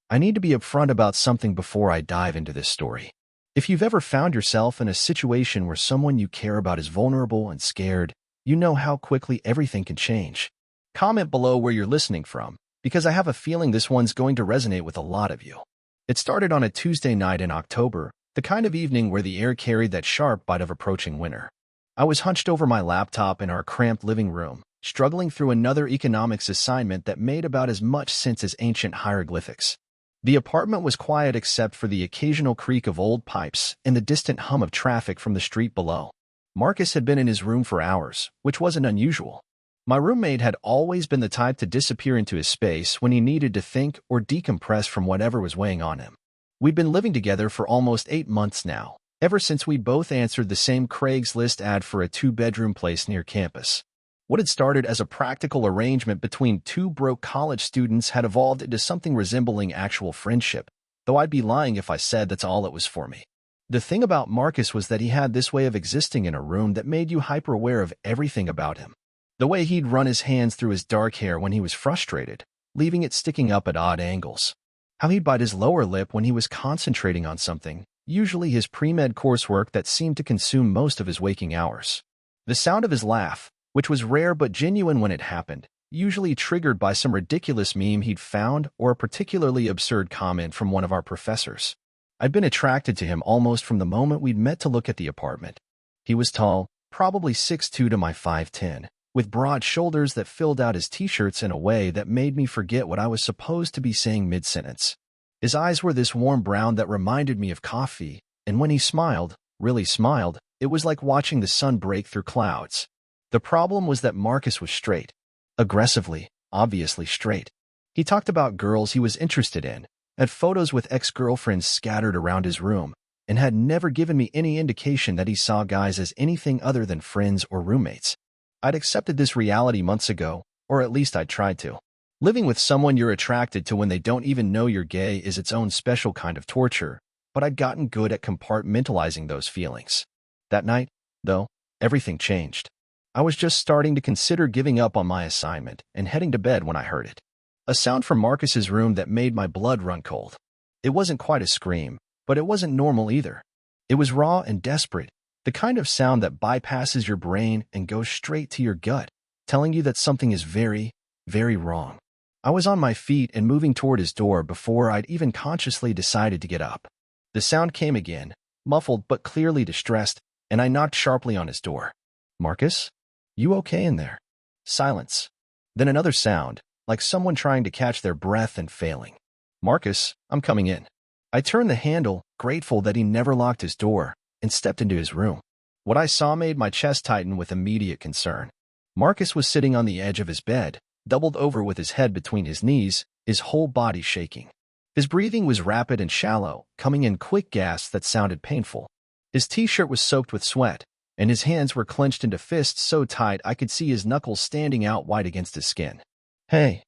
I need to be upfront about something before I dive into this story. If you've ever found yourself in a situation where someone you care about is vulnerable and scared, you know how quickly everything can change. Comment below where you're listening from, because I have a feeling this one's going to resonate with a lot of you. It started on a Tuesday night in October, the kind of evening where the air carried that sharp bite of approaching winter. I was hunched over my laptop in our cramped living room, struggling through another economics assignment that made about as much sense as ancient hieroglyphics. The apartment was quiet except for the occasional creak of old pipes and the distant hum of traffic from the street below. Marcus had been in his room for hours, which wasn't unusual. My roommate had always been the type to disappear into his space when he needed to think or decompress from whatever was weighing on him. We'd been living together for almost 8 months now, ever since we both answered the same Craigslist ad for a 2-bedroom place near campus. What had started as a practical arrangement between two broke college students had evolved into something resembling actual friendship, though I'd be lying if I said that's all it was for me. The thing about Marcus was that he had this way of existing in a room that made you hyper-aware of everything about him. The way he'd run his hands through his dark hair when he was frustrated, leaving it sticking up at odd angles. How he'd bite his lower lip when he was concentrating on something, usually his pre-med coursework that seemed to consume most of his waking hours. The sound of his laugh, which was rare but genuine when it happened, usually triggered by some ridiculous meme he'd found or a particularly absurd comment from one of our professors. I'd been attracted to him almost from the moment we'd met to look at the apartment. He was tall, probably 6'2" to my 5'10", with broad shoulders that filled out his t-shirts in a way that made me forget what I was supposed to be saying mid-sentence. His eyes were this warm brown that reminded me of coffee, and when he smiled, really smiled, it was like watching the sun break through clouds. The problem was that Marcus was straight. Aggressively, obviously straight. He talked about girls he was interested in, had photos with ex-girlfriends scattered around his room, and had never given me any indication that he saw guys as anything other than friends or roommates. I'd accepted this reality months ago, or at least I'd tried to. Living with someone you're attracted to when they don't even know you're gay is its own special kind of torture, but I'd gotten good at compartmentalizing those feelings. That night, though, everything changed. I was just starting to consider giving up on my assignment and heading to bed when I heard it. A sound from Marcus's room that made my blood run cold. It wasn't quite a scream, but it wasn't normal either. It was raw and desperate, the kind of sound that bypasses your brain and goes straight to your gut, telling you that something is very, very wrong. I was on my feet and moving toward his door before I'd even consciously decided to get up. The sound came again, muffled but clearly distressed, and I knocked sharply on his door. "Marcus? You okay in there?" Silence. Then another sound, like someone trying to catch their breath and failing. "Marcus, I'm coming in." I turned the handle, grateful that he never locked his door, and stepped into his room. What I saw made my chest tighten with immediate concern. Marcus was sitting on the edge of his bed, doubled over with his head between his knees, his whole body shaking. His breathing was rapid and shallow, coming in quick gasps that sounded painful. His t-shirt was soaked with sweat, and his hands were clenched into fists so tight I could see his knuckles standing out white against his skin. Hey,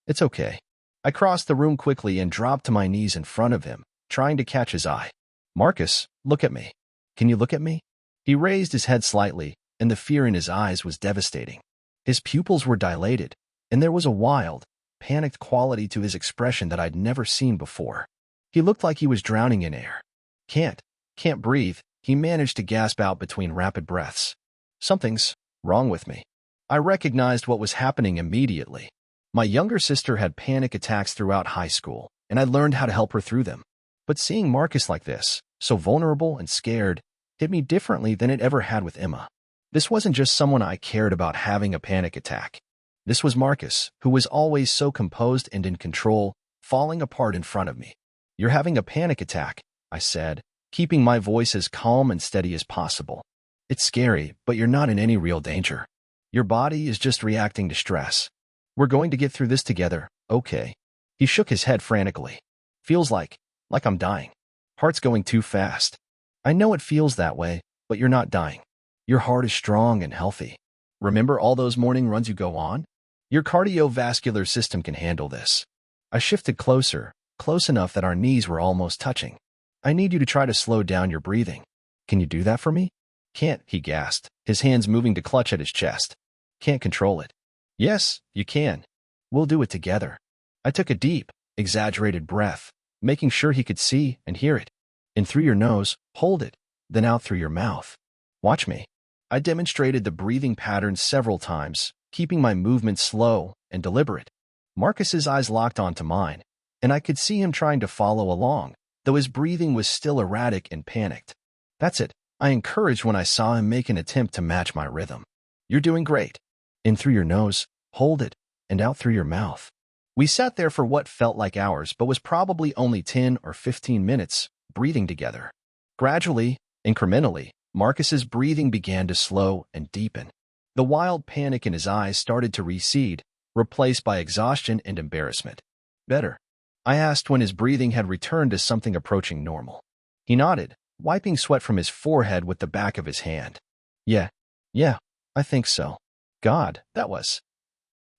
it's okay." I crossed the room quickly and dropped to my knees in front of him, trying to catch his eye. "Marcus, look at me. Can you look at me?" He raised his head slightly, and the fear in his eyes was devastating. His pupils were dilated, and there was a wild, panicked quality to his expression that I'd never seen before. He looked like he was drowning in air. Can't breathe," he managed to gasp out between rapid breaths. "Something's wrong with me." I recognized what was happening immediately. My younger sister had panic attacks throughout high school, and I learned how to help her through them. But seeing Marcus like this, so vulnerable and scared, hit me differently than it ever had with Emma. This wasn't just someone I cared about having a panic attack. This was Marcus, who was always so composed and in control, falling apart in front of me. "You're having a panic attack," I said, keeping my voice as calm and steady as possible. "It's scary, but you're not in any real danger. Your body is just reacting to stress. We're going to get through this together, okay?" He shook his head frantically. "Feels like I'm dying. Heart's going too fast." "I know it feels that way, but you're not dying. Your heart is strong and healthy. Remember all those morning runs you go on? Your cardiovascular system can handle this." I shifted closer, close enough that our knees were almost touching. "I need you to try to slow down your breathing. Can you do that for me?" "Can't," he gasped, his hands moving to clutch at his chest. "Can't control it." "Yes, you can. We'll do it together." I took a deep, exaggerated breath, making sure he could see and hear it. In through your nose, hold it, then out through your mouth. Watch me. I demonstrated the breathing pattern several times, keeping my movements slow and deliberate. Marcus's eyes locked onto mine, and I could see him trying to follow along, though his breathing was still erratic and panicked. That's it, I encouraged when I saw him make an attempt to match my rhythm. You're doing great. In through your nose, hold it, and out through your mouth. We sat there for what felt like hours but was probably only 10 or 15 minutes, breathing together. Gradually, incrementally, Marcus's breathing began to slow and deepen. The wild panic in his eyes started to recede, replaced by exhaustion and embarrassment. Better? I asked when his breathing had returned to something approaching normal. He nodded, wiping sweat from his forehead with the back of his hand. Yeah, I think so. God, that was.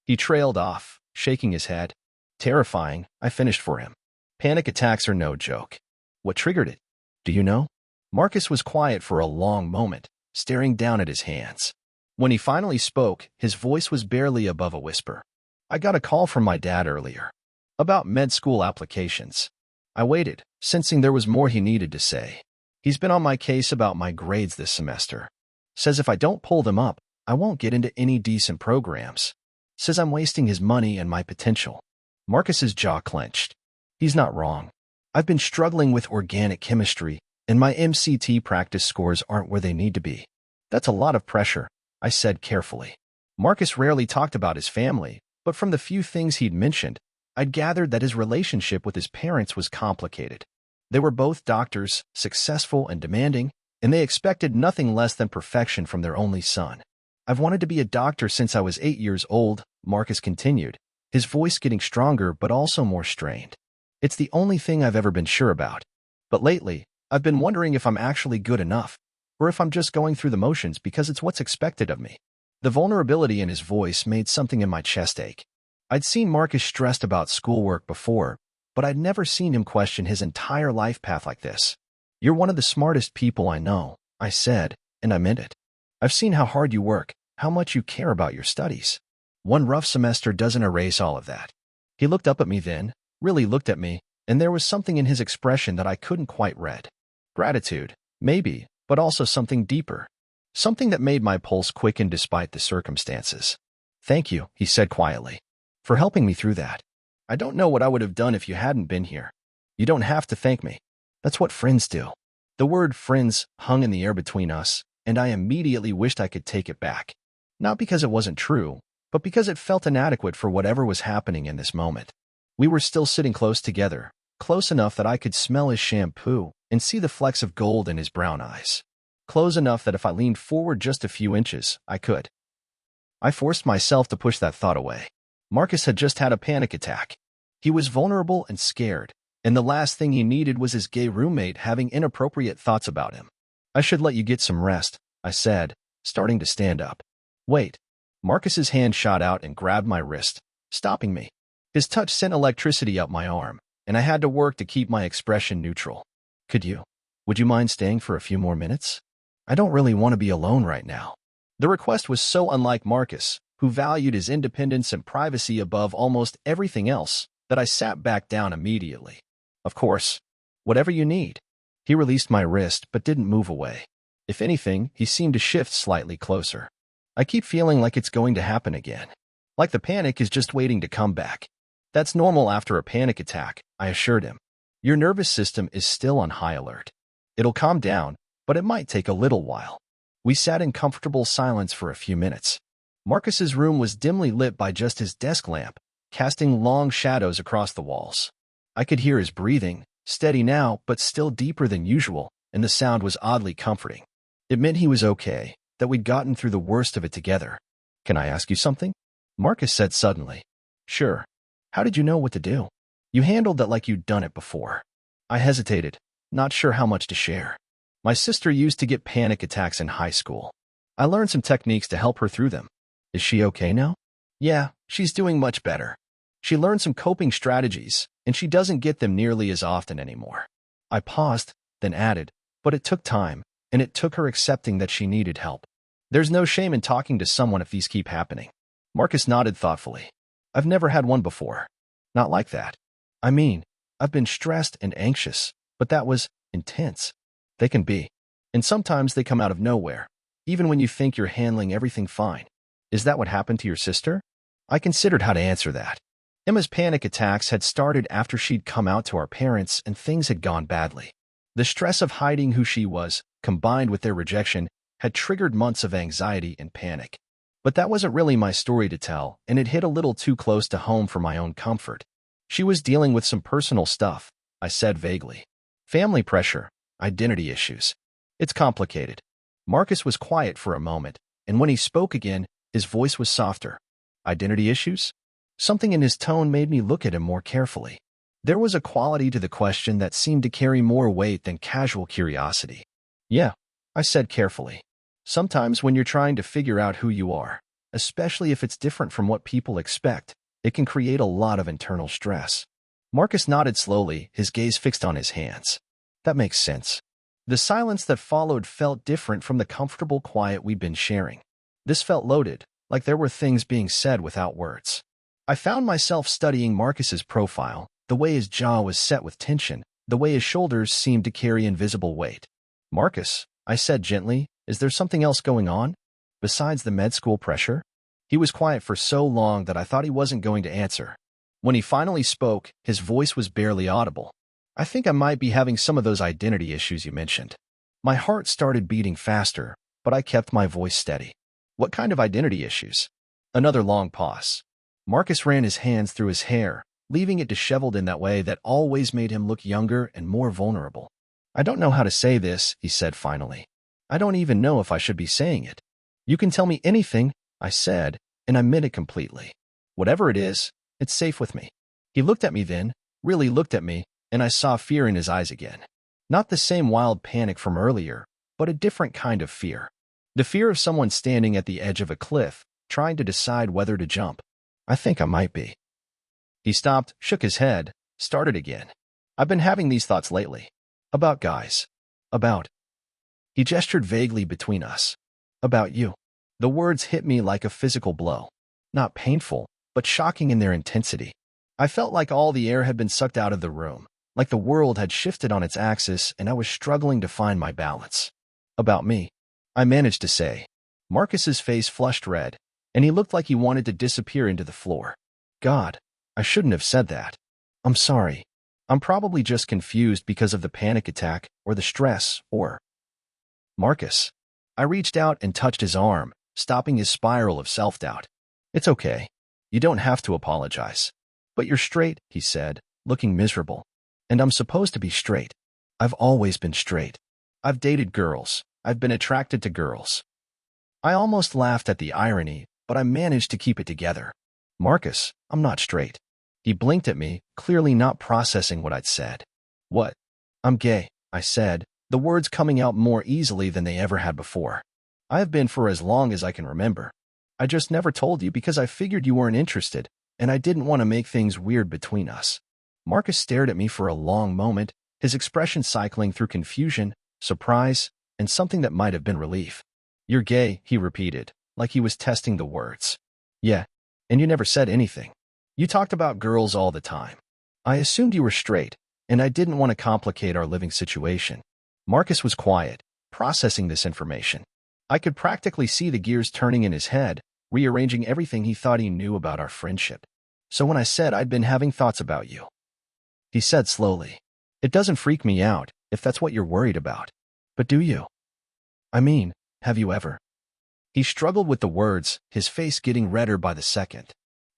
He trailed off, shaking his head. Terrifying, I finished for him. Panic attacks are no joke. What triggered it? Do you know? Marcus was quiet for a long moment, staring down at his hands. When he finally spoke, his voice was barely above a whisper. I got a call from my dad earlier. About med school applications. I waited, sensing there was more he needed to say. He's been on my case about my grades this semester. Says if I don't pull them up, I won't get into any decent programs. Says I'm wasting his money and my potential. Marcus's jaw clenched. He's not wrong. I've been struggling with organic chemistry, and my MCT practice scores aren't where they need to be. That's a lot of pressure, I said carefully. Marcus rarely talked about his family, but from the few things he'd mentioned, I'd gathered that his relationship with his parents was complicated. They were both doctors, successful and demanding, and they expected nothing less than perfection from their only son. I've wanted to be a doctor since I was 8 years old, Marcus continued, his voice getting stronger but also more strained. It's the only thing I've ever been sure about. But lately, I've been wondering if I'm actually good enough, or if I'm just going through the motions because it's what's expected of me. The vulnerability in his voice made something in my chest ache. I'd seen Marcus stressed about schoolwork before, but I'd never seen him question his entire life path like this. You're one of the smartest people I know, I said, and I meant it. I've seen how hard you work, how much you care about your studies. One rough semester doesn't erase all of that. He looked up at me then, really looked at me, and there was something in his expression that I couldn't quite read. Gratitude, maybe, but also something deeper. Something that made my pulse quicken despite the circumstances. Thank you, he said quietly, for helping me through that. I don't know what I would have done if you hadn't been here. You don't have to thank me. That's what friends do. The word friends hung in the air between us, and I immediately wished I could take it back. Not because it wasn't true, but because it felt inadequate for whatever was happening in this moment. We were still sitting close together, close enough that I could smell his shampoo and see the flecks of gold in his brown eyes. Close enough that if I leaned forward just a few inches, I could. I forced myself to push that thought away. Marcus had just had a panic attack. He was vulnerable and scared, and the last thing he needed was his gay roommate having inappropriate thoughts about him. I should let you get some rest, I said, starting to stand up. Wait. Marcus's hand shot out and grabbed my wrist, stopping me. His touch sent electricity up my arm, and I had to work to keep my expression neutral. Would you mind staying for a few more minutes? I don't really want to be alone right now. The request was so unlike Marcus, who valued his independence and privacy above almost everything else, that I sat back down immediately. Of course. Whatever you need. He released my wrist but didn't move away. If anything, he seemed to shift slightly closer. I keep feeling like it's going to happen again. Like the panic is just waiting to come back. That's normal after a panic attack, I assured him. Your nervous system is still on high alert. It'll calm down, but it might take a little while. We sat in comfortable silence for a few minutes. Marcus's room was dimly lit by just his desk lamp, casting long shadows across the walls. I could hear his breathing, steady now but still deeper than usual, and the sound was oddly comforting. It meant he was okay, that we'd gotten through the worst of it together. Can I ask you something? Marcus said suddenly. Sure. How did you know what to do? You handled that like you'd done it before. I hesitated, not sure how much to share. My sister used to get panic attacks in high school. I learned some techniques to help her through them. Is she okay now? Yeah, she's doing much better. She learned some coping strategies, and she doesn't get them nearly as often anymore. I paused, then added, but it took time, and it took her accepting that she needed help. There's no shame in talking to someone if these keep happening. Marcus nodded thoughtfully. I've never had one before. Not like that. I mean, I've been stressed and anxious, but that was intense. They can be. And sometimes they come out of nowhere, even when you think you're handling everything fine. Is that what happened to your sister? I considered how to answer that. Emma's panic attacks had started after she'd come out to our parents and things had gone badly. The stress of hiding who she was, combined with their rejection, had triggered months of anxiety and panic. But that wasn't really my story to tell, and it hit a little too close to home for my own comfort. She was dealing with some personal stuff, I said vaguely. Family pressure, identity issues. It's complicated. Marcus was quiet for a moment, and when he spoke again, his voice was softer. Identity issues? Something in his tone made me look at him more carefully. There was a quality to the question that seemed to carry more weight than casual curiosity. Yeah, I said carefully. Sometimes when you're trying to figure out who you are, especially if it's different from what people expect, it can create a lot of internal stress. Marcus nodded slowly, his gaze fixed on his hands. That makes sense. The silence that followed felt different from the comfortable quiet we'd been sharing. This felt loaded, like there were things being said without words. I found myself studying Marcus's profile, the way his jaw was set with tension, the way his shoulders seemed to carry invisible weight. Marcus, I said gently, is there something else going on? Besides the med school pressure? He was quiet for so long that I thought he wasn't going to answer. When he finally spoke, his voice was barely audible. I think I might be having some of those identity issues you mentioned. My heart started beating faster, but I kept my voice steady. What kind of identity issues? Another long pause. Marcus ran his hands through his hair, leaving it disheveled in that way that always made him look younger and more vulnerable. I don't know how to say this, he said finally. I don't even know if I should be saying it. You can tell me anything, I said, and I meant it completely. Whatever it is, it's safe with me. He looked at me then, really looked at me, and I saw fear in his eyes again. Not the same wild panic from earlier, but a different kind of fear. The fear of someone standing at the edge of a cliff, trying to decide whether to jump. I think I might be. He stopped, shook his head, started again. I've been having these thoughts lately. About guys. About. He gestured vaguely between us. About you. The words hit me like a physical blow. Not painful, but shocking in their intensity. I felt like all the air had been sucked out of the room, like the world had shifted on its axis and I was struggling to find my balance. About me. I managed to say. Marcus's face flushed red, and he looked like he wanted to disappear into the floor. God, I shouldn't have said that. I'm sorry. I'm probably just confused because of the panic attack or the stress or... Marcus. I reached out and touched his arm, stopping his spiral of self-doubt. It's okay. You don't have to apologize. But you're straight, he said, looking miserable. And I'm supposed to be straight. I've always been straight. I've dated girls. I've been attracted to girls. I almost laughed at the irony, but I managed to keep it together. Marcus, I'm not straight. He blinked at me, clearly not processing what I'd said. What? I'm gay, I said, the words coming out more easily than they ever had before. I have been for as long as I can remember. I just never told you because I figured you weren't interested, and I didn't want to make things weird between us. Marcus stared at me for a long moment, his expression cycling through confusion, surprise, and something that might have been relief. You're gay, he repeated, like he was testing the words. Yeah, and you never said anything. You talked about girls all the time. I assumed you were straight, and I didn't want to complicate our living situation. Marcus was quiet, processing this information. I could practically see the gears turning in his head, rearranging everything he thought he knew about our friendship. So when I said I'd been having thoughts about you, he said slowly, it doesn't freak me out, if that's what you're worried about. But do you? I mean, have you ever? He struggled with the words, his face getting redder by the second.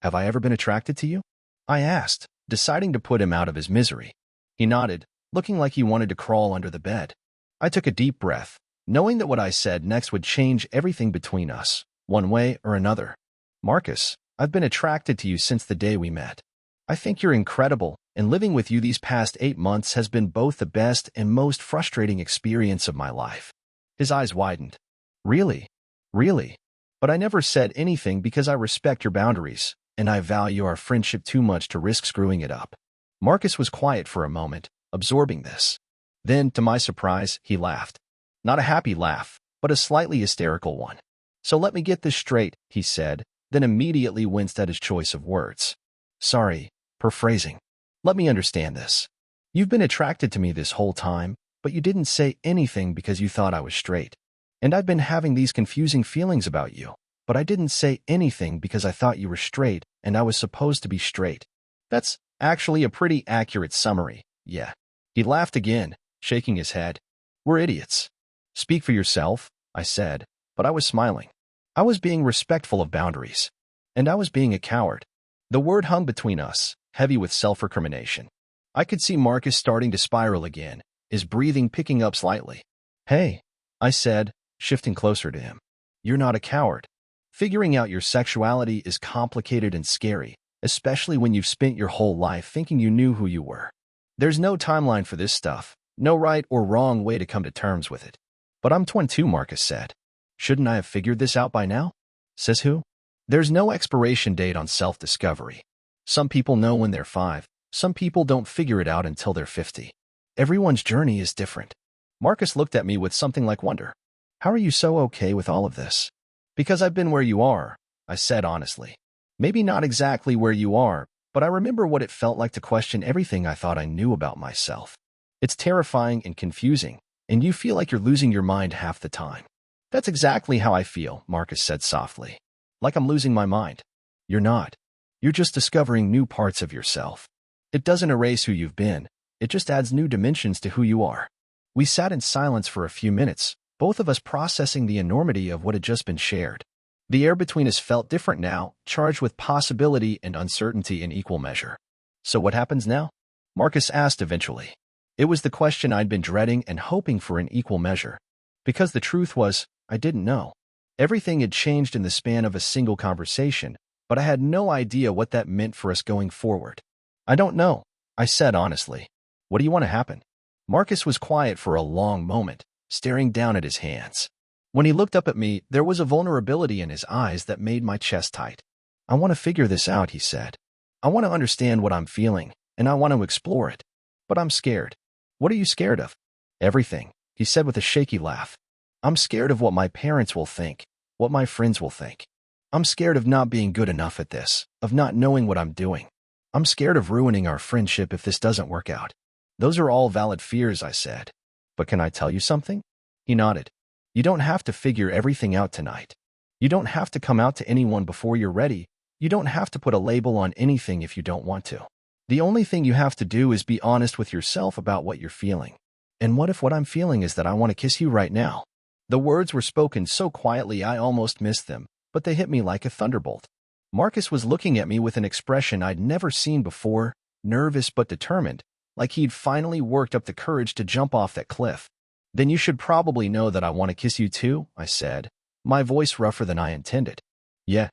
Have I ever been attracted to you? I asked, deciding to put him out of his misery. He nodded, looking like he wanted to crawl under the bed. I took a deep breath, knowing that what I said next would change everything between us, one way or another. Marcus, I've been attracted to you since the day we met. I think you're incredible, and living with you these past 8 months has been both the best and most frustrating experience of my life. His eyes widened. Really? Really? But I never said anything because I respect your boundaries, and I value our friendship too much to risk screwing it up. Marcus was quiet for a moment, absorbing this. Then, to my surprise, he laughed. Not a happy laugh, but a slightly hysterical one. So let me get this straight, he said, then immediately winced at his choice of words. Sorry, for phrasing. Let me understand this. You've been attracted to me this whole time, but you didn't say anything because you thought I was straight. And I've been having these confusing feelings about you, but I didn't say anything because I thought you were straight and I was supposed to be straight. That's actually a pretty accurate summary, yeah. He laughed again, shaking his head. We're idiots. Speak for yourself, I said, but I was smiling. I was being respectful of boundaries. And I was being a coward. The word hung between us, heavy with self-recrimination. I could see Marcus starting to spiral again, his breathing picking up slightly. Hey, I said, shifting closer to him. You're not a coward. Figuring out your sexuality is complicated and scary, especially when you've spent your whole life thinking you knew who you were. There's no timeline for this stuff, no right or wrong way to come to terms with it. But I'm 22, Marcus said. Shouldn't I have figured this out by now? Says who? There's no expiration date on self-discovery. Some people know when they're 5. Some people don't figure it out until they're 50. Everyone's journey is different. Marcus looked at me with something like wonder. How are you so okay with all of this? Because I've been where you are, I said honestly. Maybe not exactly where you are, but I remember what it felt like to question everything I thought I knew about myself. It's terrifying and confusing, and you feel like you're losing your mind half the time. That's exactly how I feel, Marcus said softly. Like I'm losing my mind. You're not. You're just discovering new parts of yourself. It doesn't erase who you've been. It just adds new dimensions to who you are. We sat in silence for a few minutes, both of us processing the enormity of what had just been shared. The air between us felt different now, charged with possibility and uncertainty in equal measure. So what happens now? Marcus asked eventually. It was the question I'd been dreading and hoping for in equal measure. Because the truth was, I didn't know. Everything had changed in the span of a single conversation, but I had no idea what that meant for us going forward. I don't know, I said honestly. What do you want to happen? Marcus was quiet for a long moment, staring down at his hands. When he looked up at me, there was a vulnerability in his eyes that made my chest tight. I want to figure this out, he said. I want to understand what I'm feeling, and I want to explore it. But I'm scared. What are you scared of? Everything, he said with a shaky laugh. I'm scared of what my parents will think, what my friends will think. I'm scared of not being good enough at this, of not knowing what I'm doing. I'm scared of ruining our friendship if this doesn't work out. Those are all valid fears, I said. But can I tell you something? He nodded. You don't have to figure everything out tonight. You don't have to come out to anyone before you're ready. You don't have to put a label on anything if you don't want to. The only thing you have to do is be honest with yourself about what you're feeling. And what if what I'm feeling is that I want to kiss you right now? The words were spoken so quietly I almost missed them, but they hit me like a thunderbolt. Marcus was looking at me with an expression I'd never seen before, nervous but determined, like he'd finally worked up the courage to jump off that cliff. Then you should probably know that I want to kiss you too, I said, my voice rougher than I intended. Yeah.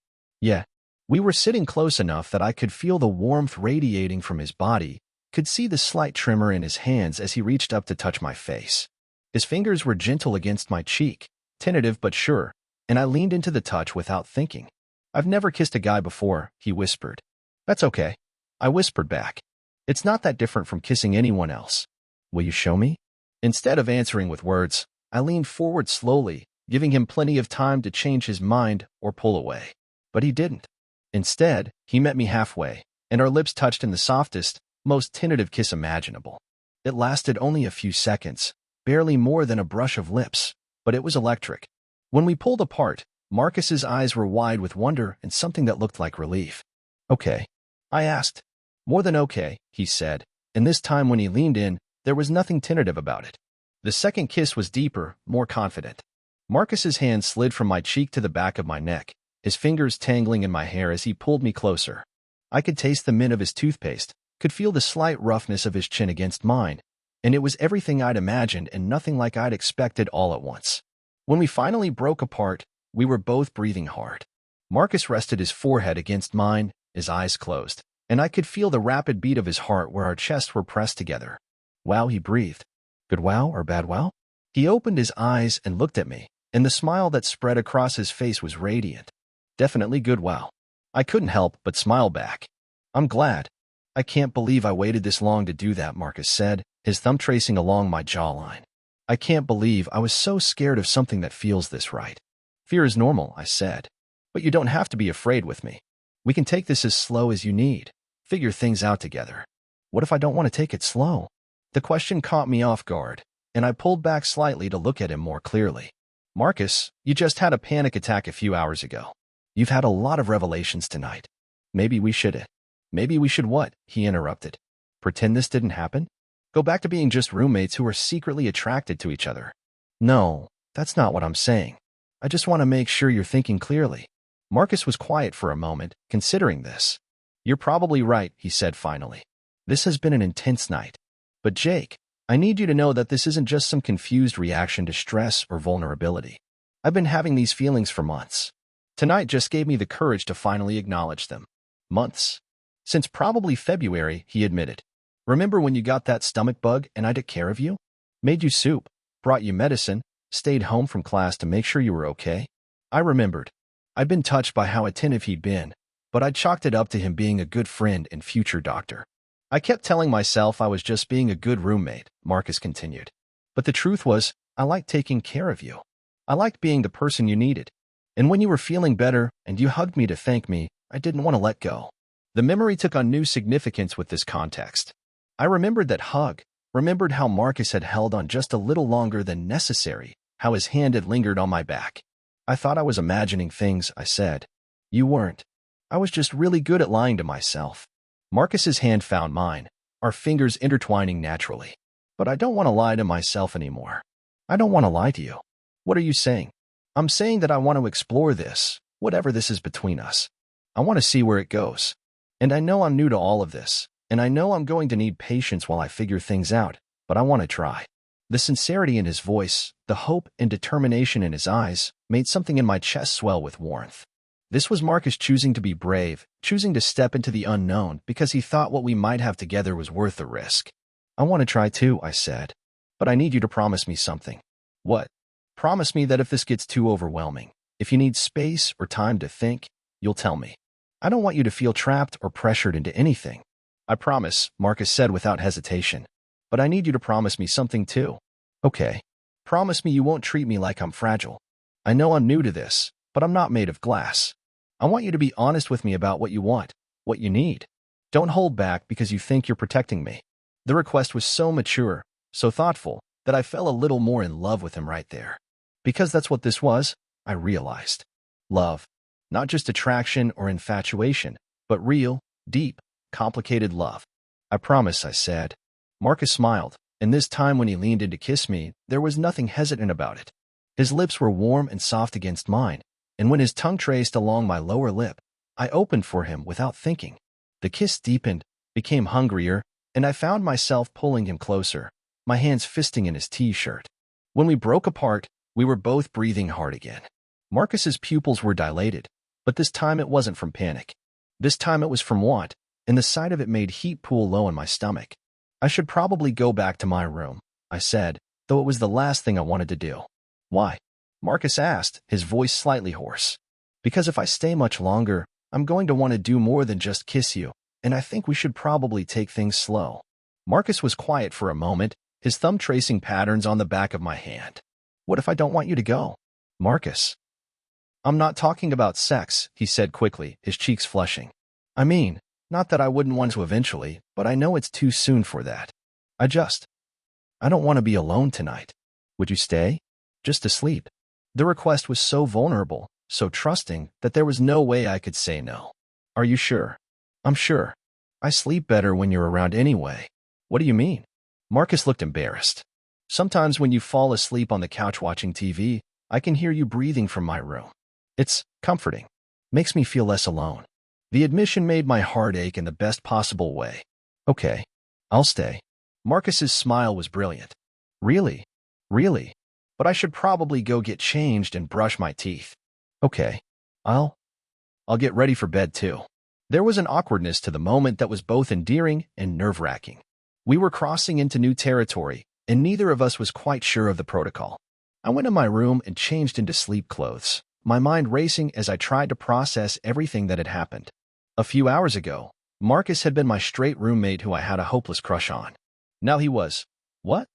We were sitting close enough that I could feel the warmth radiating from his body, could see the slight tremor in his hands as he reached up to touch my face. His fingers were gentle against my cheek, tentative but sure, and I leaned into the touch without thinking. I've never kissed a guy before, he whispered. That's okay, I whispered back. It's not that different from kissing anyone else. Will you show me? Instead of answering with words, I leaned forward slowly, giving him plenty of time to change his mind or pull away. But he didn't. Instead, he met me halfway, and our lips touched in the softest, most tentative kiss imaginable. It lasted only a few seconds, barely more than a brush of lips, but it was electric. When we pulled apart, Marcus's eyes were wide with wonder and something that looked like relief. Okay, I asked. More than okay, he said, and this time when he leaned in, there was nothing tentative about it. The second kiss was deeper, more confident. Marcus's hand slid from my cheek to the back of my neck, his fingers tangling in my hair as he pulled me closer. I could taste the mint of his toothpaste, could feel the slight roughness of his chin against mine, and it was everything I'd imagined and nothing like I'd expected all at once. When we finally broke apart, we were both breathing hard. Marcus rested his forehead against mine, his eyes closed, and I could feel the rapid beat of his heart where our chests were pressed together. Wow, he breathed. Good wow or bad wow? He opened his eyes and looked at me, and the smile that spread across his face was radiant. Definitely good wow. I couldn't help but smile back. I'm glad. I can't believe I waited this long to do that, Marcus said, his thumb tracing along my jawline. I can't believe I was so scared of something that feels this right. Fear is normal, I said. But you don't have to be afraid with me. We can take this as slow as you need. Figure things out together. What if I don't want to take it slow? The question caught me off guard, and I pulled back slightly to look at him more clearly. Marcus, you just had a panic attack a few hours ago. You've had a lot of revelations tonight. Maybe we should what? He interrupted. Pretend this didn't happen? Go back to being just roommates who are secretly attracted to each other. No, that's not what I'm saying. I just want to make sure you're thinking clearly. Marcus was quiet for a moment, considering this. You're probably right, he said finally. This has been an intense night. But Jake, I need you to know that this isn't just some confused reaction to stress or vulnerability. I've been having these feelings for months. Tonight just gave me the courage to finally acknowledge them. Months? Since probably February, he admitted. Remember when you got that stomach bug and I took care of you? Made you soup, brought you medicine, stayed home from class to make sure you were okay? I remembered. I'd been touched by how attentive he'd been, but I'd chalked it up to him being a good friend and future doctor. I kept telling myself I was just being a good roommate, Marcus continued. But the truth was, I liked taking care of you. I liked being the person you needed. And when you were feeling better and you hugged me to thank me, I didn't want to let go. The memory took on new significance with this context. I remembered that hug, remembered how Marcus had held on just a little longer than necessary, how his hand had lingered on my back. I thought I was imagining things, I said. You weren't. I was just really good at lying to myself. Marcus's hand found mine, our fingers intertwining naturally. But I don't want to lie to myself anymore. I don't want to lie to you. What are you saying? I'm saying that I want to explore this, whatever this is between us. I want to see where it goes. And I know I'm new to all of this, and I know I'm going to need patience while I figure things out, but I want to try. The sincerity in his voice, the hope and determination in his eyes, made something in my chest swell with warmth. This was Marcus choosing to be brave, choosing to step into the unknown because he thought what we might have together was worth the risk. I want to try too, I said. But I need you to promise me something. What? Promise me that if this gets too overwhelming, if you need space or time to think, you'll tell me. I don't want you to feel trapped or pressured into anything. I promise, Marcus said without hesitation. But I need you to promise me something too. Okay. Promise me you won't treat me like I'm fragile. I know I'm new to this, but I'm not made of glass. I want you to be honest with me about what you want, what you need. Don't hold back because you think you're protecting me. The request was so mature, so thoughtful, that I fell a little more in love with him right there. Because that's what this was, I realized. Love. Not just attraction or infatuation, but real, deep, complicated love. I promise, I said. Marcus smiled, and this time when he leaned in to kiss me, there was nothing hesitant about it. His lips were warm and soft against mine, and when his tongue traced along my lower lip, I opened for him without thinking. The kiss deepened, became hungrier, and I found myself pulling him closer, my hands fisting in his t-shirt. When we broke apart, we were both breathing hard again. Marcus's pupils were dilated, but this time it wasn't from panic. This time it was from want, and the sight of it made heat pool low in my stomach. I should probably go back to my room, I said, though it was the last thing I wanted to do. Why? Marcus asked, his voice slightly hoarse. Because if I stay much longer, I'm going to want to do more than just kiss you, and I think we should probably take things slow. Marcus was quiet for a moment, his thumb tracing patterns on the back of my hand. What if I don't want you to go? Marcus. I'm not talking about sex, he said quickly, his cheeks flushing. I mean, not that I wouldn't want to eventually, but I know it's too soon for that. I don't want to be alone tonight. Would you stay? Just to sleep. The request was so vulnerable, so trusting, that there was no way I could say no. Are you sure? I'm sure. I sleep better when you're around anyway. What do you mean? Marcus looked embarrassed. Sometimes when you fall asleep on the couch watching TV, I can hear you breathing from my room. It's comforting. Makes me feel less alone. The admission made my heart ache in the best possible way. Okay, I'll stay. Marcus's smile was brilliant. Really? Really? But I should probably go get changed and brush my teeth. Okay, I'll get ready for bed too. There was an awkwardness to the moment that was both endearing and nerve-wracking. We were crossing into new territory, and neither of us was quite sure of the protocol. I went to my room and changed into sleep clothes, my mind racing as I tried to process everything that had happened. A few hours ago, Marcus had been my straight roommate who I had a hopeless crush on. Now he was, what?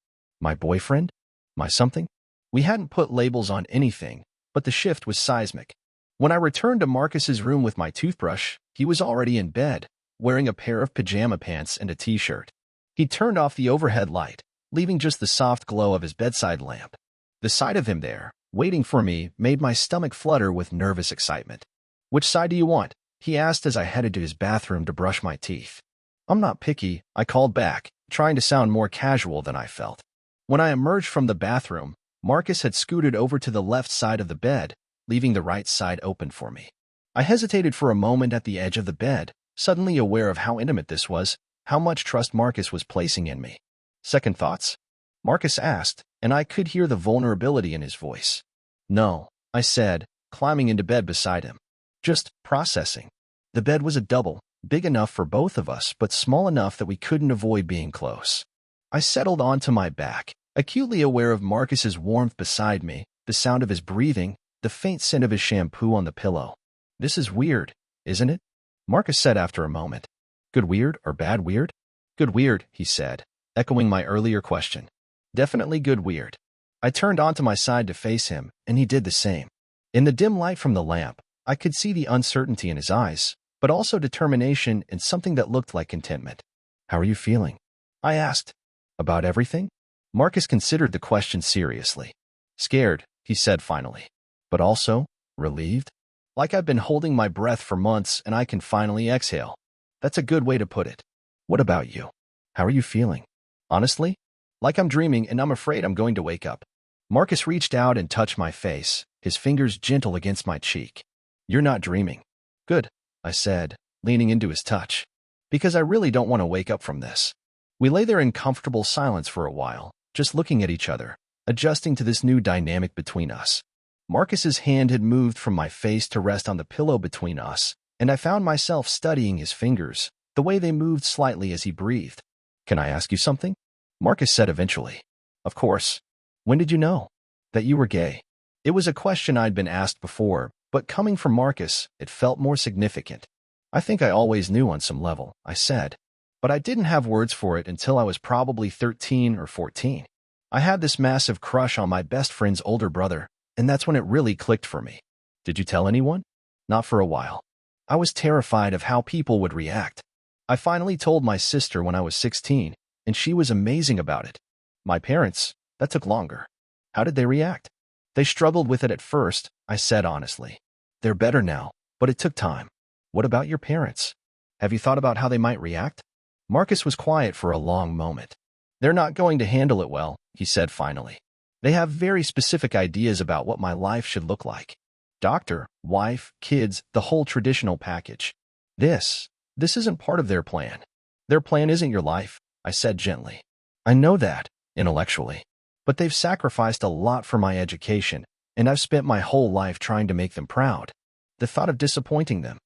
My boyfriend? My something? We hadn't put labels on anything, but the shift was seismic. When I returned to Marcus's room with my toothbrush, he was already in bed, wearing a pair of pajama pants and a t-shirt. He turned off the overhead light, leaving just the soft glow of his bedside lamp. The sight of him there, waiting for me, made my stomach flutter with nervous excitement. "Which side do you want?" he asked as I headed to his bathroom to brush my teeth. "I'm not picky," I called back, trying to sound more casual than I felt. When I emerged from the bathroom, Marcus had scooted over to the left side of the bed, leaving the right side open for me. I hesitated for a moment at the edge of the bed, suddenly aware of how intimate this was, how much trust Marcus was placing in me. "Second thoughts?" Marcus asked, and I could hear the vulnerability in his voice. "No," I said, climbing into bed beside him. "Just processing." The bed was a double, big enough for both of us, but small enough that we couldn't avoid being close. I settled onto my back, acutely aware of Marcus's warmth beside me, the sound of his breathing, the faint scent of his shampoo on the pillow. "This is weird, isn't it?" Marcus said after a moment. "Good weird or bad weird?" "Good weird," he said, echoing my earlier question. "Definitely good weird." I turned onto my side to face him, and he did the same. In the dim light from the lamp, I could see the uncertainty in his eyes, but also determination and something that looked like contentment. "How are you feeling?" I asked. "About everything?" Marcus considered the question seriously. "Scared," he said finally. "But also relieved? Like I've been holding my breath for months and I can finally exhale." "That's a good way to put it." "What about you? How are you feeling?" "Honestly, like I'm dreaming and I'm afraid I'm going to wake up." Marcus reached out and touched my face, his fingers gentle against my cheek. "You're not dreaming." "Good," I said, leaning into his touch. "Because I really don't want to wake up from this." We lay there in comfortable silence for a while, just looking at each other, adjusting to this new dynamic between us. Marcus's hand had moved from my face to rest on the pillow between us, and I found myself studying his fingers, the way they moved slightly as he breathed. "Can I ask you something?" Marcus said eventually. "Of course." "When did you know that you were gay?" It was a question I'd been asked before, but coming from Marcus, it felt more significant. "I think I always knew on some level," I said. But I didn't have words for it until I was probably 13 or 14. I had this massive crush on my best friend's older brother, and that's when it really clicked for me. "Did you tell anyone?" "Not for a while. I was terrified of how people would react. I finally told my sister when I was 16, and she was amazing about it. My parents, that took longer." "How did they react?" "They struggled with it at first," I said honestly. "They're better now, but it took time." "What about your parents? Have you thought about how they might react?" Marcus was quiet for a long moment. "They're not going to handle it well," he said finally. "They have very specific ideas about what my life should look like. Doctor, wife, kids, the whole traditional package. This isn't part of their plan." "Their plan isn't your life," I said gently. "I know that, intellectually. But they've sacrificed a lot for my education, and I've spent my whole life trying to make them proud. The thought of disappointing them."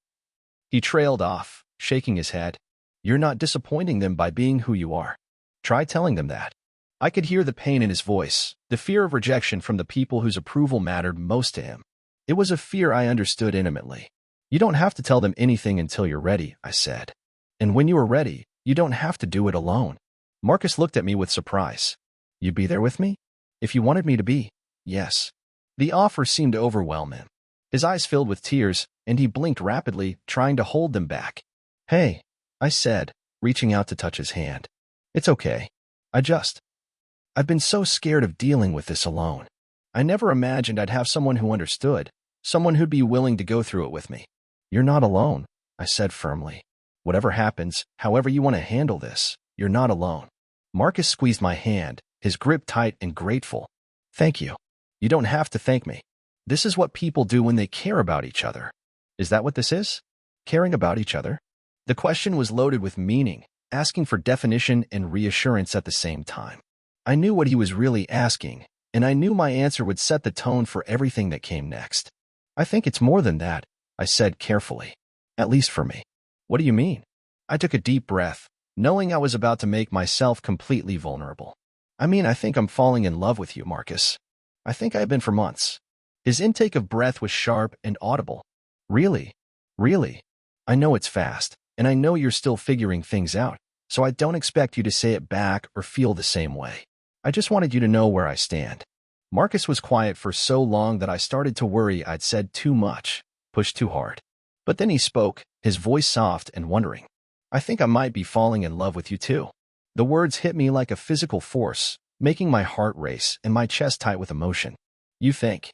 He trailed off, shaking his head. "You're not disappointing them by being who you are. Try telling them that." I could hear the pain in his voice, the fear of rejection from the people whose approval mattered most to him. It was a fear I understood intimately. "You don't have to tell them anything until you're ready," I said. "And when you are ready, you don't have to do it alone." Marcus looked at me with surprise. "You'd be there with me?" "If you wanted me to be, yes." The offer seemed to overwhelm him. His eyes filled with tears, and he blinked rapidly, trying to hold them back. "Hey," I said, reaching out to touch his hand. "It's okay. I've been so scared of dealing with this alone. I never imagined I'd have someone who understood, someone who'd be willing to go through it with me." "You're not alone," I said firmly. "Whatever happens, however you want to handle this, you're not alone." Marcus squeezed my hand, his grip tight and grateful. "Thank you." "You don't have to thank me. This is what people do when they care about each other." "Is that what this is? Caring about each other?" The question was loaded with meaning, asking for definition and reassurance at the same time. I knew what he was really asking, and I knew my answer would set the tone for everything that came next. "I think it's more than that," I said carefully. "At least for me." "What do you mean?" I took a deep breath, knowing I was about to make myself completely vulnerable. "I mean, I think I'm falling in love with you, Marcus. I think I have been for months." His intake of breath was sharp and audible. "Really? Really? I know it's fast, and I know you're still figuring things out, so I don't expect you to say it back or feel the same way. I just wanted you to know where I stand." Marcus was quiet for so long that I started to worry I'd said too much, pushed too hard. But then he spoke, his voice soft and wondering. I think I might be falling in love with you too. The words hit me like a physical force, making my heart race and my chest tight with emotion. You think?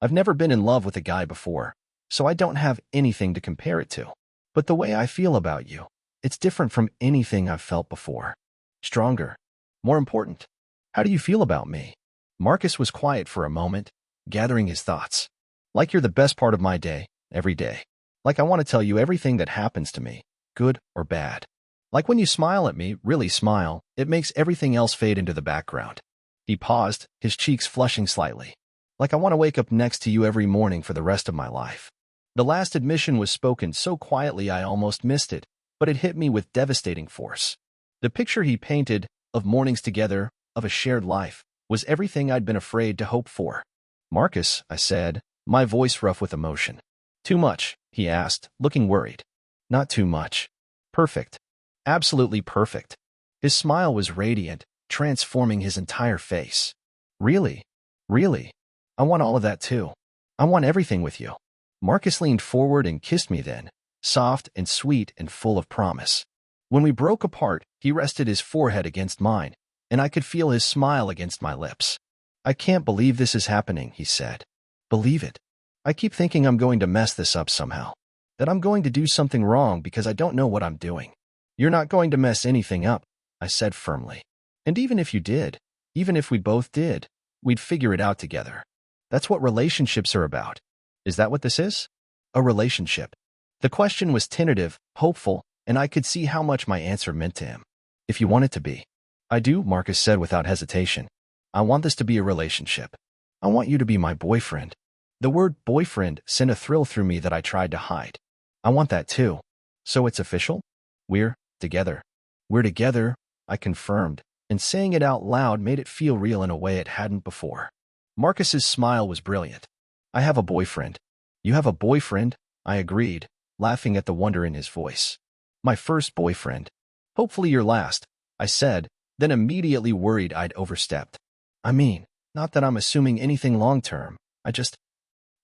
I've never been in love with a guy before, so I don't have anything to compare it to. But the way I feel about you, it's different from anything I've felt before. Stronger. More important. How do you feel about me? Marcus was quiet for a moment, gathering his thoughts. Like you're the best part of my day, every day. Like I want to tell you everything that happens to me, good or bad. Like when you smile at me, really smile, it makes everything else fade into the background. He paused, his cheeks flushing slightly. Like I want to wake up next to you every morning for the rest of my life. The last admission was spoken so quietly I almost missed it, but it hit me with devastating force. The picture he painted, of mornings together, of a shared life, was everything I'd been afraid to hope for. Marcus, I said, my voice rough with emotion. Too much, he asked, looking worried. Not too much. Perfect. Absolutely perfect. His smile was radiant, transforming his entire face. Really? Really? I want all of that too. I want everything with you. Marcus leaned forward and kissed me then, soft and sweet and full of promise. When we broke apart, he rested his forehead against mine, and I could feel his smile against my lips. I can't believe this is happening, he said. Believe it. I keep thinking I'm going to mess this up somehow. That I'm going to do something wrong because I don't know what I'm doing. You're not going to mess anything up, I said firmly. And even if you did, even if we both did, we'd figure it out together. That's what relationships are about. Is that what this is? A relationship. The question was tentative, hopeful, and I could see how much my answer meant to him. If you want it to be. I do, Marcus said without hesitation. I want this to be a relationship. I want you to be my boyfriend. The word boyfriend sent a thrill through me that I tried to hide. I want that too. So it's official? We're together. We're together, I confirmed, and saying it out loud made it feel real in a way it hadn't before. Marcus's smile was brilliant. I have a boyfriend. You have a boyfriend? I agreed, laughing at the wonder in his voice. My first boyfriend. Hopefully your last, I said, then immediately worried I'd overstepped. I mean, not that I'm assuming anything long-term, I just...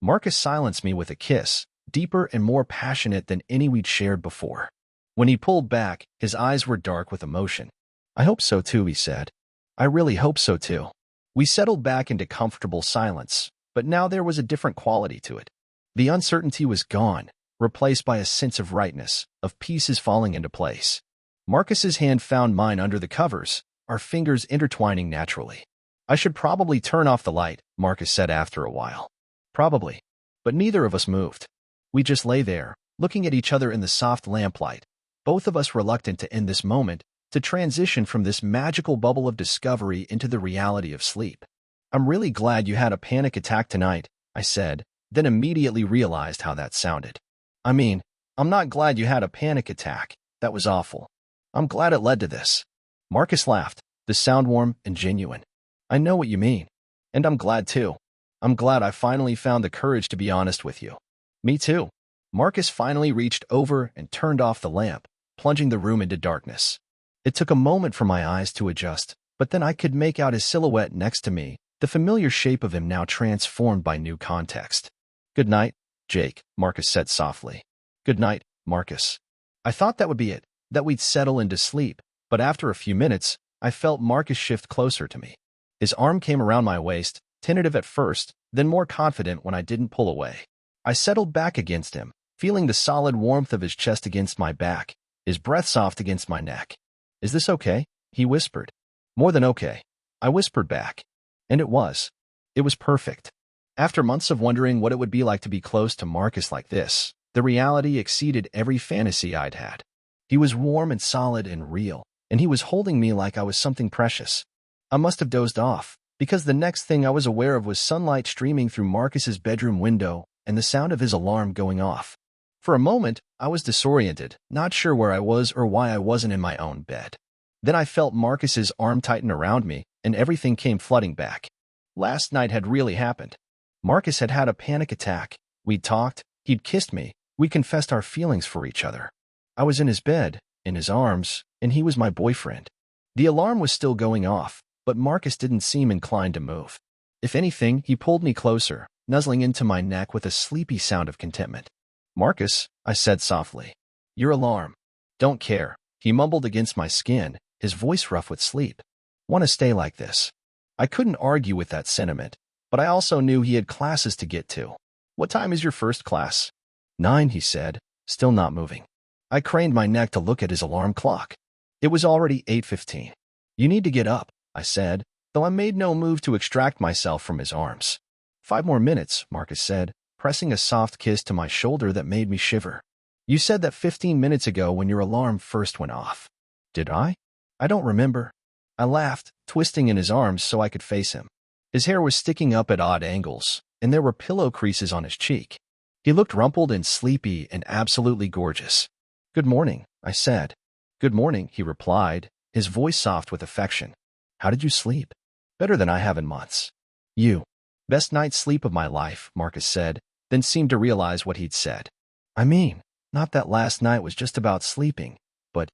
Marcus silenced me with a kiss, deeper and more passionate than any we'd shared before. When he pulled back, his eyes were dark with emotion. I hope so too, he said. I really hope so too. We settled back into comfortable silence, but now there was a different quality to it. The uncertainty was gone, replaced by a sense of rightness, of pieces falling into place. Marcus's hand found mine under the covers, our fingers intertwining naturally. I should probably turn off the light, Marcus said after a while. Probably. But neither of us moved. We just lay there, looking at each other in the soft lamplight, both of us reluctant to end this moment, to transition from this magical bubble of discovery into the reality of sleep. I'm really glad you had a panic attack tonight, I said, then immediately realized how that sounded. I mean, I'm not glad you had a panic attack. That was awful. I'm glad it led to this. Marcus laughed, the sound warm and genuine. I know what you mean. And I'm glad too. I'm glad I finally found the courage to be honest with you. Me too. Marcus finally reached over and turned off the lamp, plunging the room into darkness. It took a moment for my eyes to adjust, but then I could make out his silhouette next to me, the familiar shape of him now transformed by new context. Good night, Jake, Marcus said softly. Good night, Marcus. I thought that would be it, that we'd settle into sleep, but after a few minutes, I felt Marcus shift closer to me. His arm came around my waist, tentative at first, then more confident when I didn't pull away. I settled back against him, feeling the solid warmth of his chest against my back, his breath soft against my neck. Is this okay? He whispered. More than okay. I whispered back. And it was. It was perfect. After months of wondering what it would be like to be close to Marcus like this, the reality exceeded every fantasy I'd had. He was warm and solid and real, and he was holding me like I was something precious. I must have dozed off, because the next thing I was aware of was sunlight streaming through Marcus's bedroom window and the sound of his alarm going off. For a moment, I was disoriented, not sure where I was or why I wasn't in my own bed. Then I felt Marcus's arm tighten around me, and everything came flooding back. Last night had really happened. Marcus had had a panic attack. We'd talked, he'd kissed me, we confessed our feelings for each other. I was in his bed, in his arms, and he was my boyfriend. The alarm was still going off, but Marcus didn't seem inclined to move. If anything, he pulled me closer, nuzzling into my neck with a sleepy sound of contentment. Marcus, I said softly. Your alarm. Don't care, he mumbled against my skin, his voice rough with sleep. Want to stay like this. I couldn't argue with that sentiment, but I also knew he had classes to get to. What time is your first class? 9, he said, still not moving. I craned my neck to look at his alarm clock. It was already 8:15. You need to get up, I said, though I made no move to extract myself from his arms. 5 more minutes, Marcus said, pressing a soft kiss to my shoulder that made me shiver. You said that 15 minutes ago when your alarm first went off. Did I? I don't remember. I laughed, twisting in his arms so I could face him. His hair was sticking up at odd angles, and there were pillow creases on his cheek. He looked rumpled and sleepy and absolutely gorgeous. Good morning, I said. Good morning, he replied, his voice soft with affection. How did you sleep? Better than I have in months. You. Best night's sleep of my life, Marcus said, then seemed to realize what he'd said. I mean, not that last night was just about sleeping, but...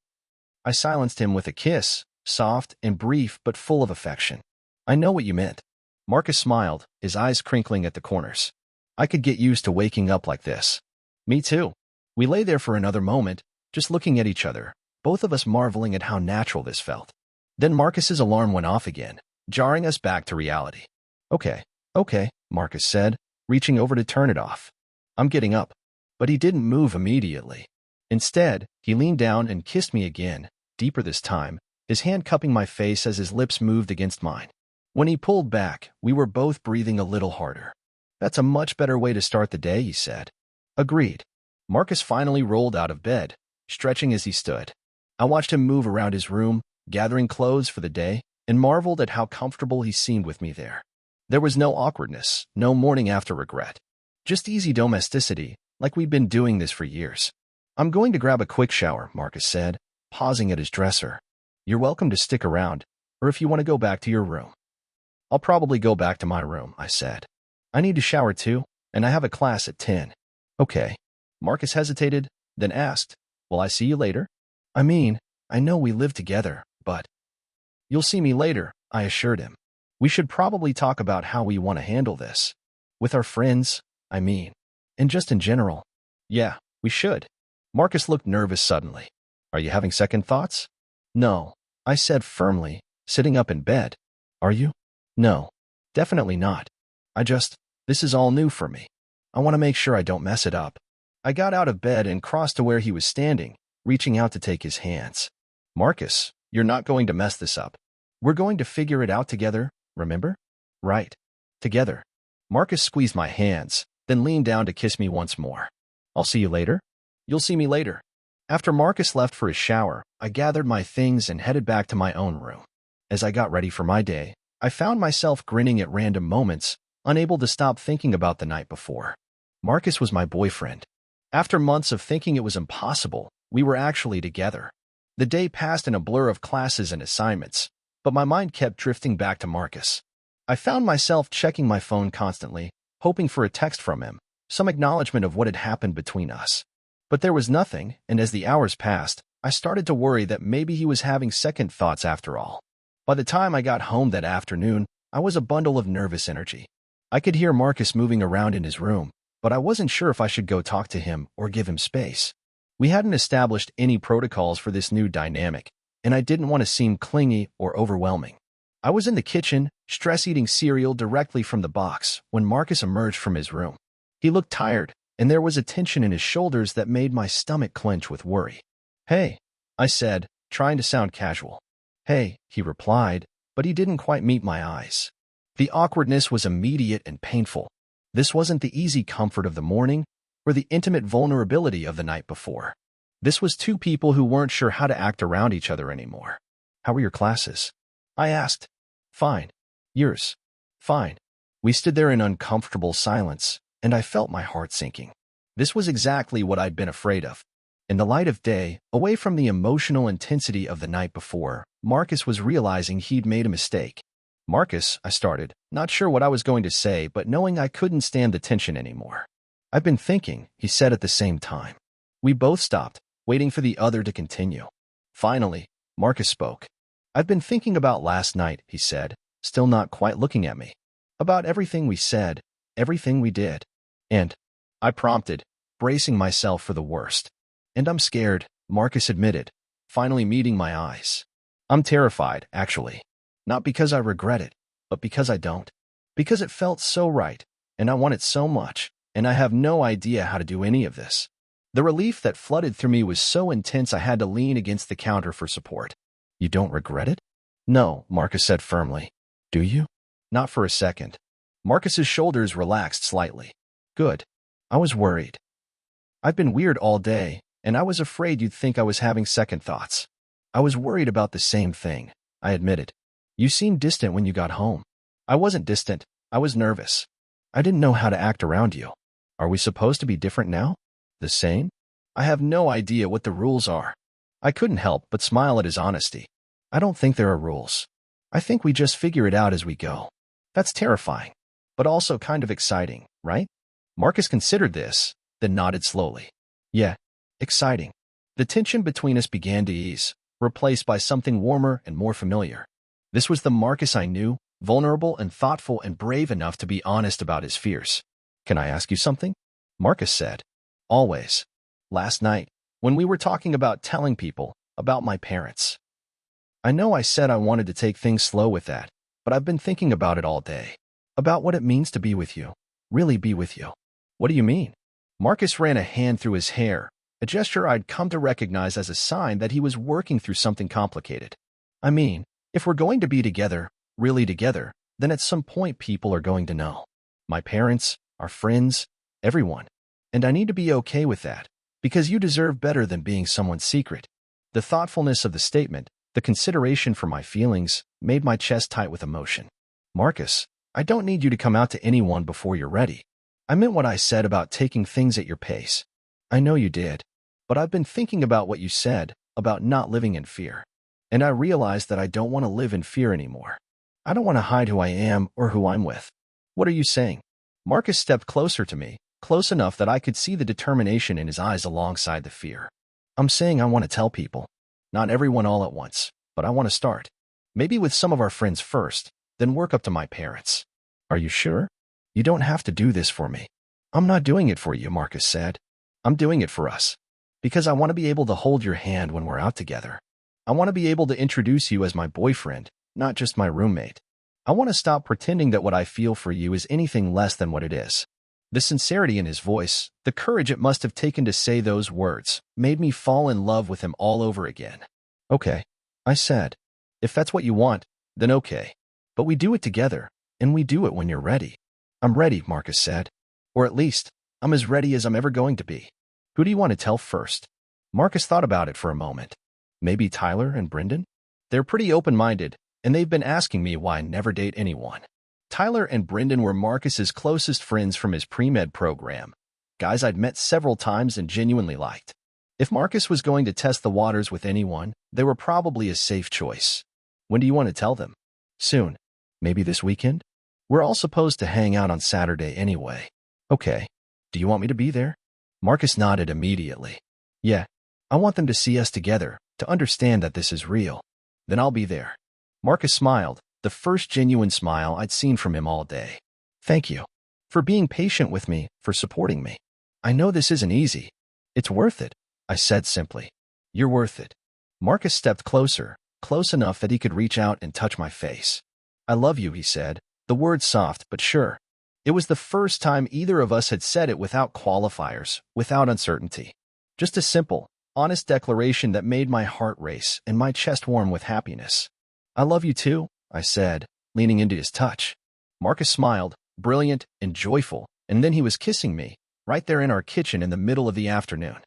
I silenced him with a kiss, soft and brief but full of affection. I know what you meant. Marcus smiled, his eyes crinkling at the corners. I could get used to waking up like this. Me too. We lay there for another moment, just looking at each other, both of us marveling at how natural this felt. Then Marcus's alarm went off again, jarring us back to reality. Okay, Marcus said, reaching over to turn it off. I'm getting up. But he didn't move immediately. Instead, he leaned down and kissed me again, deeper this time, his hand cupping my face as his lips moved against mine. When he pulled back, we were both breathing a little harder. That's a much better way to start the day, he said. Agreed. Marcus finally rolled out of bed, stretching as he stood. I watched him move around his room, gathering clothes for the day, and marveled at how comfortable he seemed with me there. There was no awkwardness, no morning after regret. Just easy domesticity, like we'd been doing this for years. I'm going to grab a quick shower, Marcus said, pausing at his dresser. You're welcome to stick around, or if you want to go back to your room. I'll probably go back to my room, I said. I need to shower too, and I have a class at 10. Okay. Marcus hesitated, then asked, Will I see you later? I mean, I know we live together, but... You'll see me later, I assured him. We should probably talk about how we want to handle this. With our friends, I mean. And just in general. Yeah, we should. Marcus looked nervous suddenly. Are you having second thoughts? No, I said firmly, sitting up in bed. Are you? No, definitely not. This is all new for me. I want to make sure I don't mess it up. I got out of bed and crossed to where he was standing, reaching out to take his hands. Marcus, you're not going to mess this up. We're going to figure it out together, remember? Right. Together. Marcus squeezed my hands, then leaned down to kiss me once more. I'll see you later. You'll see me later. After Marcus left for his shower, I gathered my things and headed back to my own room. As I got ready for my day, I found myself grinning at random moments, unable to stop thinking about the night before. Marcus was my boyfriend. After months of thinking it was impossible, we were actually together. The day passed in a blur of classes and assignments, but my mind kept drifting back to Marcus. I found myself checking my phone constantly, hoping for a text from him, some acknowledgement of what had happened between us. But there was nothing, and as the hours passed, I started to worry that maybe he was having second thoughts after all. By the time I got home that afternoon, I was a bundle of nervous energy. I could hear Marcus moving around in his room, but I wasn't sure if I should go talk to him or give him space. We hadn't established any protocols for this new dynamic, and I didn't want to seem clingy or overwhelming. I was in the kitchen, stress-eating cereal directly from the box, when Marcus emerged from his room. He looked tired, and there was a tension in his shoulders that made my stomach clench with worry. Hey, I said, trying to sound casual. Hey, he replied, but he didn't quite meet my eyes. The awkwardness was immediate and painful. This wasn't the easy comfort of the morning or the intimate vulnerability of the night before. This was two people who weren't sure how to act around each other anymore. How were your classes? I asked. Fine. Yours? Fine. We stood there in uncomfortable silence, and I felt my heart sinking. This was exactly what I'd been afraid of. In the light of day, away from the emotional intensity of the night before, Marcus was realizing he'd made a mistake. Marcus, I started, not sure what I was going to say, but knowing I couldn't stand the tension anymore. I've been thinking, he said at the same time. We both stopped, waiting for the other to continue. Finally, Marcus spoke. I've been thinking about last night, he said, still not quite looking at me. About everything we said, everything we did. And I prompted, bracing myself for the worst. And I'm scared, Marcus admitted, finally meeting my eyes. I'm terrified, actually. Not because I regret it, but because I don't. Because it felt so right, and I want it so much, and I have no idea how to do any of this. The relief that flooded through me was so intense I had to lean against the counter for support. You don't regret it? No, Marcus said firmly. Do you? Not for a second. Marcus's shoulders relaxed slightly. Good. I was worried. I've been weird all day, and I was afraid you'd think I was having second thoughts. I was worried about the same thing, I admitted. You seemed distant when you got home. I wasn't distant. I was nervous. I didn't know how to act around you. Are we supposed to be different now? The same? I have no idea what the rules are. I couldn't help but smile at his honesty. I don't think there are rules. I think we just figure it out as we go. That's terrifying, but also kind of exciting, right? Marcus considered this, then nodded slowly. Yeah, exciting. The tension between us began to ease, replaced by something warmer and more familiar. This was the Marcus I knew, vulnerable and thoughtful and brave enough to be honest about his fears. Can I ask you something? Marcus said. Always. Last night, when we were talking about telling people about my parents. I know I said I wanted to take things slow with that, but I've been thinking about it all day. About what it means to be with you. Really be with you. What do you mean? Marcus ran a hand through his hair, a gesture I'd come to recognize as a sign that he was working through something complicated. I mean, if we're going to be together, really together, then at some point people are going to know. My parents, our friends, everyone. And I need to be okay with that, because you deserve better than being someone's secret. The thoughtfulness of the statement, the consideration for my feelings, made my chest tight with emotion. Marcus, I don't need you to come out to anyone before you're ready. I meant what I said about taking things at your pace. I know you did, but I've been thinking about what you said, about not living in fear. And I realized that I don't want to live in fear anymore. I don't want to hide who I am or who I'm with. What are you saying? Marcus stepped closer to me, close enough that I could see the determination in his eyes alongside the fear. I'm saying I want to tell people. Not everyone all at once, but I want to start. Maybe with some of our friends first, then work up to my parents. Are you sure? You don't have to do this for me. I'm not doing it for you, Marcus said. I'm doing it for us. Because I want to be able to hold your hand when we're out together. I want to be able to introduce you as my boyfriend, not just my roommate. I want to stop pretending that what I feel for you is anything less than what it is. The sincerity in his voice, the courage it must have taken to say those words, made me fall in love with him all over again. Okay, I said. If that's what you want, then okay. But we do it together, and we do it when you're ready. I'm ready, Marcus said. Or at least, I'm as ready as I'm ever going to be. Who do you want to tell first? Marcus thought about it for a moment. Maybe Tyler and Brendan? They're pretty open-minded, and they've been asking me why I never date anyone. Tyler and Brendan were Marcus's closest friends from his pre-med program, guys I'd met several times and genuinely liked. If Marcus was going to test the waters with anyone, they were probably a safe choice. When do you want to tell them? Soon. Maybe this weekend? We're all supposed to hang out on Saturday anyway. Okay. Do you want me to be there? Marcus nodded immediately. Yeah. I want them to see us together, to understand that this is real. Then I'll be there. Marcus smiled, the first genuine smile I'd seen from him all day. Thank you. For being patient with me, for supporting me. I know this isn't easy. It's worth it, I said simply. You're worth it. Marcus stepped closer, close enough that he could reach out and touch my face. I love you, he said, the words soft but sure. It was the first time either of us had said it without qualifiers, without uncertainty. Just a simple, honest declaration that made my heart race and my chest warm with happiness. I love you too, I said, leaning into his touch. Marcus smiled, brilliant and joyful, and then he was kissing me, right there in our kitchen in the middle of the afternoon.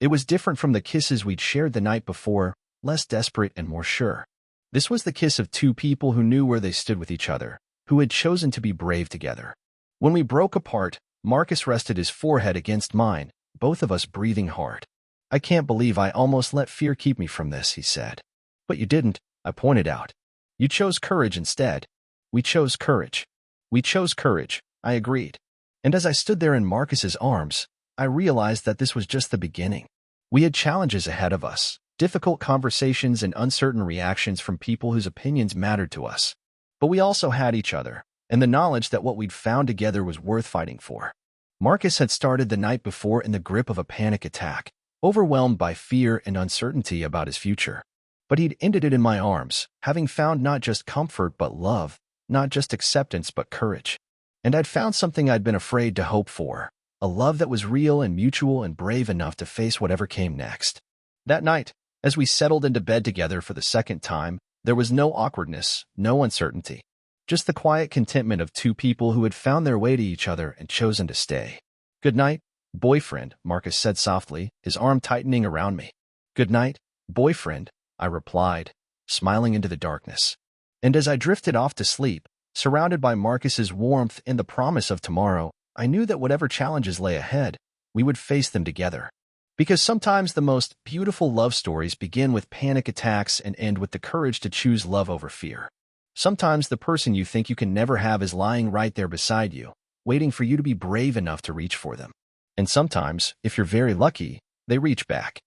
It was different from the kisses we'd shared the night before, less desperate and more sure. This was the kiss of two people who knew where they stood with each other, who had chosen to be brave together. When we broke apart, Marcus rested his forehead against mine, both of us breathing hard. I can't believe I almost let fear keep me from this, he said. But you didn't, I pointed out. You chose courage instead. We chose courage. We chose courage, I agreed. And as I stood there in Marcus's arms, I realized that this was just the beginning. We had challenges ahead of us, difficult conversations and uncertain reactions from people whose opinions mattered to us. But we also had each other, and the knowledge that what we'd found together was worth fighting for. Marcus had started the night before in the grip of a panic attack, overwhelmed by fear and uncertainty about his future. But he'd ended it in my arms, having found not just comfort but love, not just acceptance but courage. And I'd found something I'd been afraid to hope for, a love that was real and mutual and brave enough to face whatever came next. That night, as we settled into bed together for the second time, there was no awkwardness, no uncertainty. Just the quiet contentment of two people who had found their way to each other and chosen to stay. "Good night, boyfriend," Marcus said softly, his arm tightening around me. "Good night, boyfriend," I replied, smiling into the darkness. And as I drifted off to sleep, surrounded by Marcus's warmth and the promise of tomorrow, I knew that whatever challenges lay ahead, we would face them together. Because sometimes the most beautiful love stories begin with panic attacks and end with the courage to choose love over fear. Sometimes the person you think you can never have is lying right there beside you, waiting for you to be brave enough to reach for them. And sometimes, if you're very lucky, they reach back.